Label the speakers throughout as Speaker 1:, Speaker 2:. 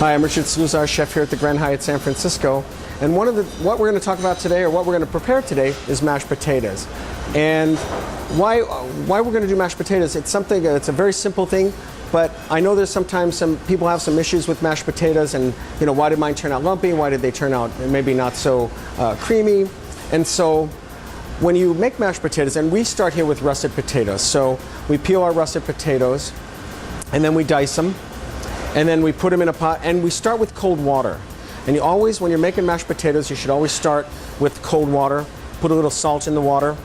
Speaker 1: Hi, I'm Richard Saluzar, chef here at the Grand Hyatt San Francisco. And what we're going to talk about today, or what we're going to prepare today, is mashed potatoes. And why we're going to do mashed potatoes? It's a very simple thing, but I know there's sometimes some people have some issues with mashed potatoes, and why did mine turn out lumpy? Why did they turn out maybe not so creamy? And so when you make mashed potatoes, and we start here with russet potatoes, so we peel our russet potatoes, and then we dice them. And then we put them in a pot, and we start with cold water. And you always, when you're making mashed potatoes, you should always start with cold water, put a little salt in the water,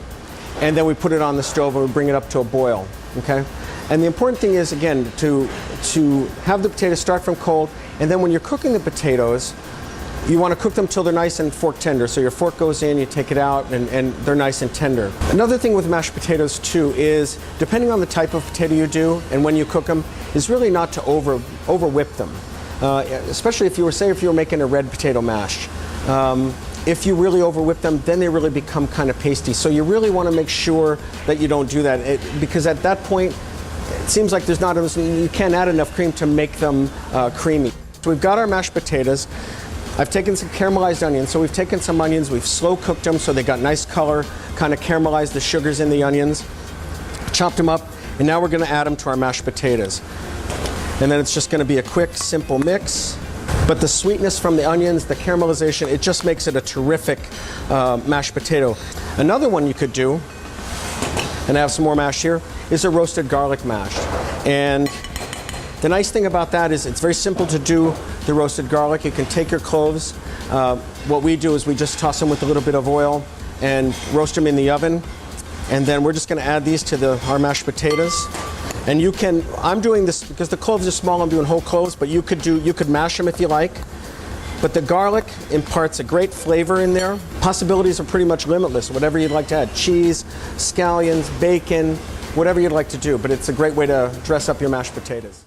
Speaker 1: and then we put it on the stove and we bring it up to a boil, okay? And the important thing is, again, to have the potatoes start from cold, and then when you're cooking the potatoes, you want to cook them till they're nice and fork tender. So your fork goes in, you take it out, and they're nice and tender. Another thing with mashed potatoes too is, depending on the type of potato you do and when you cook them, is really not to over-whip them. Especially if you were making a red potato mash. If you really over-whip them, then they really become kind of pasty. So you really want to make sure that you don't do that, because at that point, it seems like you can't add enough cream to make them creamy. So we've got our mashed potatoes. I've taken some caramelized onions. So we've taken some onions, we've slow cooked them so they got nice color, kind of caramelized the sugars in the onions, chopped them up, and now we're going to add them to our mashed potatoes. And then it's just going to be a quick, simple mix. But the sweetness from the onions, the caramelization, it just makes it a terrific mashed potato. Another one you could do, and I have some more mash here, is a roasted garlic mash. And the nice thing about that is it's very simple to do the roasted garlic. You can take your cloves. What we do is we just toss them with a little bit of oil and roast them in the oven. And then we're just going to add these to our mashed potatoes. And I'm doing this because the cloves are small, I'm doing whole cloves, but you could mash them if you like. But the garlic imparts a great flavor in there. Possibilities are pretty much limitless, whatever you'd like to add. Cheese, scallions, bacon, whatever you'd like to do. But it's a great way to dress up your mashed potatoes.